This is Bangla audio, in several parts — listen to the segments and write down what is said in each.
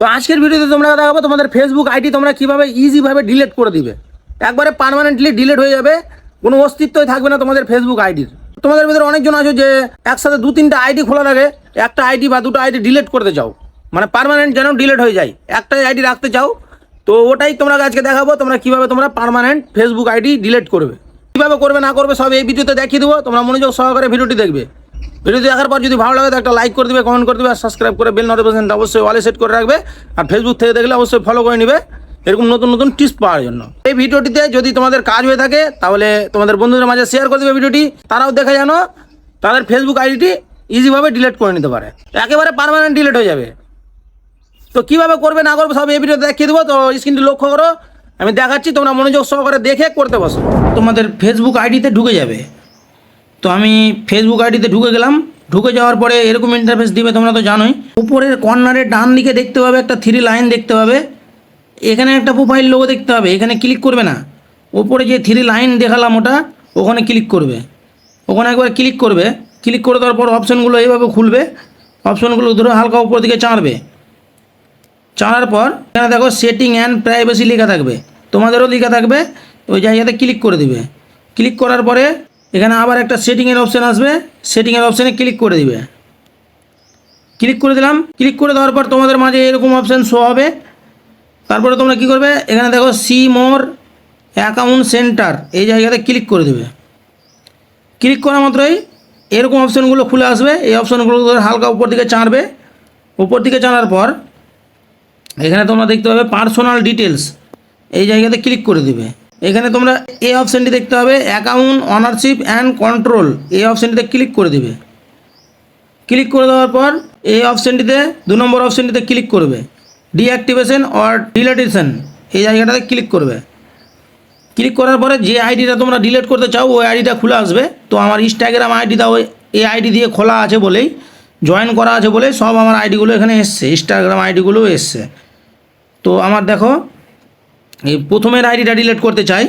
তো আজকের ভিডিওতে তোমরা দেখাবো তোমাদের ফেসবুক আইডি তোমরা কিভাবে ইজিভাবে ডিলিট করে দিবে। একবারে পার্মানেন্টলি ডিলিট হয়ে যাবে, কোনো অস্তিত্বই থাকবে না তোমাদের ফেসবুক আইডির। তোমাদের ভিতরে অনেকজন আছে যে একসাথে 2-3টা আইডি খোলা থাকে, একটা আইডি বা দুটো আইডি ডিলিট করতে চাও, মানে পার্মানেন্ট যেন ডিলিট হয়ে যায়, একটাই আইডি রাখতে চাও। তো ওটাই তোমরা আজকে দেখাবো তোমরা কিভাবে তোমরা পার্মানেন্ট ফেসবুক আইডি ডিলিট করবে, কিভাবে করবে না করবে সব এই ভিডিওতে দেখিয়ে দেবো। তোমরা মনোযোগ সহকারে ভিডিওটি দেখবে। ভিডিওটি দেখার পর যদি ভালো লাগে তো একটা লাইক করে দিবে, কমেন্ট করে দিবে, আর সাবস্ক্রাইব করে বেল নোটিফিকেশনটা অবশ্যই অলে সেট করে রাখবে। আর ফেসবুক থেকে দেখলে অবশ্যই ফলো করে নেবে এরকম নতুন নতুন টিপস পাওয়ার জন্য। এই ভিডিওটিতে যদি তোমাদের কাজ হয়ে থাকে তাহলে তোমাদের বন্ধুদের মাঝে শেয়ার করে দেবে ভিডিওটি, তারাও দেখে জানো তাদের ফেসবুক আইডিটি ইজিভাবে ডিলিট করে নিতে পারে, একেবারে পার্মানেন্ট ডিলিট হয়ে যাবে। তো কীভাবে করবে না করবে সব এই ভিডিওতে দেখিয়ে দেবো। তো স্ক্রিনটি লক্ষ্য করো, আমি দেখাচ্ছি, তোমরা মনোযোগ সহকারে দেখে করতে বসো। তোমাদের ফেসবুক আইডিতে ঢুকে যাবে। তো আমি ফেসবুক আইডিতে ঢুকে গেলাম। ঢুকে যাওয়ার পরে এরকম ইন্টারফেস দিবে, তোমরা তো জানোই। উপরের কর্নারে ডান দিকে দেখতে পাবে একটা 3 লাইন দেখতে পাবে, এখানে একটা প্রোফাইল লোগো দেখতে হবে, এখানে ক্লিক করবে না। উপরে যে 3 লাইন দেখালাম ওখানে ক্লিক করবে। ওখানে একবার ক্লিক করবে। ক্লিক করে দেওয়ার পর অপশানগুলো এইভাবে খুলবে। অপশানগুলো ধরে হালকা উপর দিকে চাঁড়বে। চাঁড়ার পর এখানে দেখো সেটিং অ্যান্ড প্রাইভেসি লেখা থাকবে, তোমাদেরও লেখা থাকবে, ওই জায়গাতে ক্লিক করে দিবে। ক্লিক করার পরে এখানে আবার একটা সেটিংয়ের অপশান আসবে, সেটিংয়ের অপশানে ক্লিক করে দিবে। ক্লিক করে দিলাম। ক্লিক করে দেওয়ার পর তোমাদের মাঝে এরকম অপশান শো হবে। তারপরে তোমরা কী করবে, এখানে দেখো সি মোর অ্যাকাউন্ট সেন্টার, এই জায়গাতে ক্লিক করে দেবে। ক্লিক করা মাত্রই এরকম অপশানগুলো খুলে আসবে। এই অপশানগুলো হালকা উপর দিকে চাঁড়বে। উপর দিকে চাঁড়ার পর এখানে তোমরা দেখতে পাবে পার্সোনাল ডিটেলস, এই জায়গাতে ক্লিক করে দেবে। এখানে তোমরা এই অপশানটি দেখতে হবে অ্যাকাউন্ট অনারশিপ অ্যান্ড কন্ট্রোল, এই অপশানটিতে ক্লিক করে দেবে। ক্লিক করে দেওয়ার পর এই অপশানটিতে 2 নম্বর অপশানটিতে ক্লিক করবে, ডিঅ্যাক্টিভেশন অর ডিলেটেশন, এই জায়গাটাতে ক্লিক করবে। ক্লিক করার পরে যে আইডিটা তোমরা ডিলিট করতে চাও ওই আইডিটা খুলে আসবে। তো আমার ইনস্টাগ্রাম আইডিটা ওই এই আইডি দিয়ে খোলা আছে বলেই, জয়েন করা আছে বলেই সব আমার আইডিগুলো এখানে এসছে, ইনস্টাগ্রাম আইডিগুলো এসছে। তো আমার দেখো এই প্রথমের আইডিটা ডিলিট করতে চাই,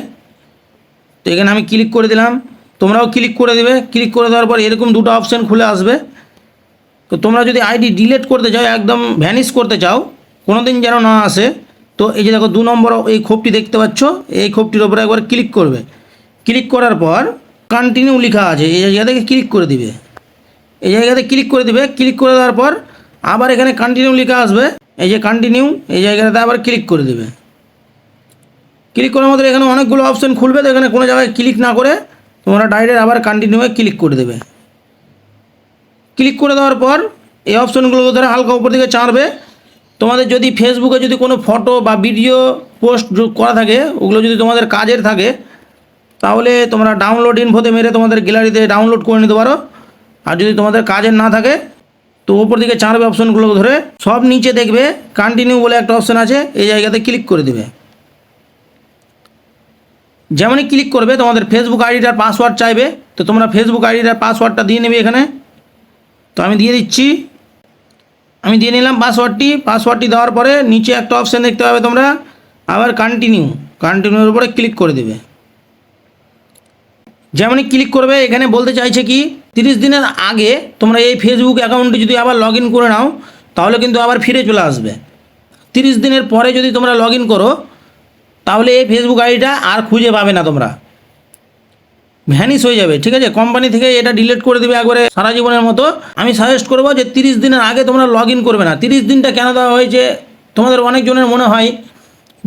তো এখানে আমি ক্লিক করে দিলাম, তোমরাও ক্লিক করে দেবে। ক্লিক করে দেওয়ার পর এরকম 2টো অপশান খুলে আসবে। তো তোমরা যদি আইডি ডিলিট করতে চাও, একদম ভ্যানিশ করতে চাও, কোনো দিন যেন না আসে, তো এই যে দেখো 2 নম্বর এই খোপটি দেখতে পাচ্ছ, এই খোপটির ওপরে একবার ক্লিক করবে। ক্লিক করার পর কন্টিনিউ লেখা আছে, এই জায়গাতে ক্লিক করে দিবে। এই জায়গাতে ক্লিক করে দিবে। ক্লিক করে দেওয়ার পর আবার এখানে কন্টিনিউ লেখা আসবে, এই যে কন্টিনিউ, এই জায়গাটাতে আবার ক্লিক করে দেবে। ক্লিক করার মধ্যে এখানে অনেকগুলো অপশান খুলবে, তো এখানে কোনো জায়গায় ক্লিক না করে তোমরা ডাইরেক্ট আবার কন্টিনিউয়ে ক্লিক করে দেবে। ক্লিক করে দেওয়ার পর এই অপশানগুলো ধরে হালকা উপর দিকে চাঁড়বে। তোমাদের যদি ফেসবুকে যদি কোনো ফটো বা ভিডিও পোস্ট করা থাকে, ওগুলো যদি তোমাদের কাজের থাকে, তাহলে তোমরা ডাউনলোড ইনফোতে মেরে তোমাদের গ্যালারিতে ডাউনলোড করে নিতে পারো। আর যদি তোমাদের কাজের না থাকে তো উপর দিকে চাঁড়বে অপশানগুলো ধরে, সব নিচে দেখবে কন্টিনিউ বলে একটা অপশান আছে, এই জায়গাতে ক্লিক করে দেবে। যেমনই ক্লিক করবে তোমাদের ফেসবুক আইডিটার পাসওয়ার্ড চাইবে, তো তোমরা ফেসবুক আইডিটার পাসওয়ার্ডটা দিয়ে নেবে এখানে। তো আমি দিয়ে দিচ্ছি, আমি দিয়ে নিলাম পাসওয়ার্ডটি দেওয়ার পরে নিচে একটা অপশান দেখতে পাবে তোমরা, আবার কন্টিনিউর উপরে ক্লিক করে দেবে। যেমনই ক্লিক করবে এখানে বলতে চাইছে কি 30 দিনের আগে তোমরা এই ফেসবুক অ্যাকাউন্টটি যদি আবার লগ ইন করে নাও তাহলে কিন্তু আবার ফিরে চলে আসবে। 30 দিনের পরে যদি তোমরা লগ ইন করো তাহলে এই ফেসবুক আইডিটা আর খুঁজে পাবে না, তোমরা ভ্যানিশ হয়ে যাবে। ঠিক আছে, কোম্পানি থেকে এটা ডিলিট করে দেবে একবারে সারা জীবনের মতো। আমি সাজেস্ট করবো যে 30 দিনের আগে তোমরা লগ ইন করবে না। 30 দিনটা কেন দেওয়া হয়েছে, তোমাদের অনেকজনের মনে হয়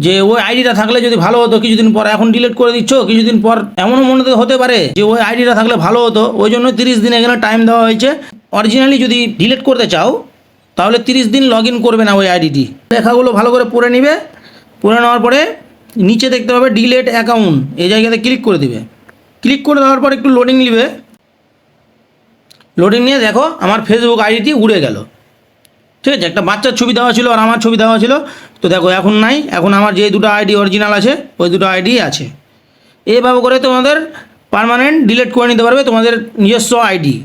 যে ওই আইডিটা থাকলে যদি ভালো হতো, কিছুদিন পর এখন ডিলিট করে দিচ্ছ, কিছুদিন পর এমনও মনে হতে পারে যে ওই আইডিটা থাকলে ভালো হতো, ওই জন্য 30 দিন এখানে টাইম দেওয়া হয়েছে। অরিজিনালি যদি ডিলিট করতে চাও তাহলে 30 দিন লগ ইন করবে না ওই আইডিটি। লেখাগুলো ভালো করে পড়ে নিবে। পড়ে নেওয়ার পরে নিচে দেখতে পাবে ডিলিট অ্যাকাউন্ট, এই জায়গাতে ক্লিক করে দিবে। ক্লিক করে দেওয়ার পর একটু লোডিং নিবে। লোডিং নিয়ে দেখো আমার ফেসবুক আইডিটি উড়ে গেল। ঠিক আছে, একটা বাচ্চার ছবি দেওয়া ছিল আর আমার ছবি দেওয়া ছিল, তো দেখো এখন নাই, এখন আমার যে 2টো আইডি অরিজিনাল আছে ওই 2টো আইডি আছে। এইভাবে করে তোমাদের পার্মানেন্ট ডিলিট করে নিতে পারবে তোমাদের নিজস্ব আইডি।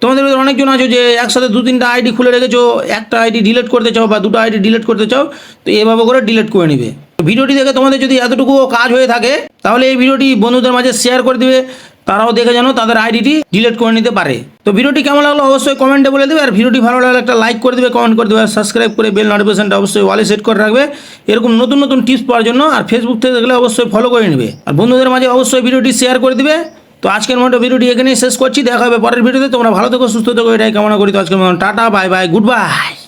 তোমাদের অনেকজন আছে যে একসাথে 2-3টা আইডি খুলে রেখেছো, একটা আইডি ডিলিট করতে চাও বা 2টো আইডি ডিলিট করতে চাও, তো এইভাবে করে ডিলিট করে নেবে। ভিডিওটি দেখে তোমাদের যদি এতটুকু কাজ হয়ে থাকে তাহলে এই ভিডিওটি বন্ধুদের মাঝে শেয়ার করে দিবে, তারাও দেখে যেন তাদের আইডিটি ডিলিট করে নিতে পারে। তো ভিডিওটি কেমন লাগলো অবশ্যই কমেন্টে বলে দেবে, আর ভিডিওটি ভালো লাগলে একটা লাইক করে দেবে, কমেন্ট করে দেবে, আর সাবস্ক্রাইব করে বেল নোটিফিকেশনটা অবশ্যই ওয়ালে সেট করে রাখবে এরকম নতুন নতুন টিপস পাওয়ার জন্য। আর ফেসবুক থেকে দেখলে অবশ্যই ফলো করে নেবে, আর বন্ধুদের মাঝে অবশ্যই ভিডিওটি শেয়ার করে দিবে। তো আজকের মতো ভিডিওটি এখানেই শেষ করছি, দেখা হবে পরের ভিডিওতে। তোমরা ভালো থেকো, সুস্থ থেকো, এটাই কামনা করি। তো আজকের মতো tata, bye bye, good bye.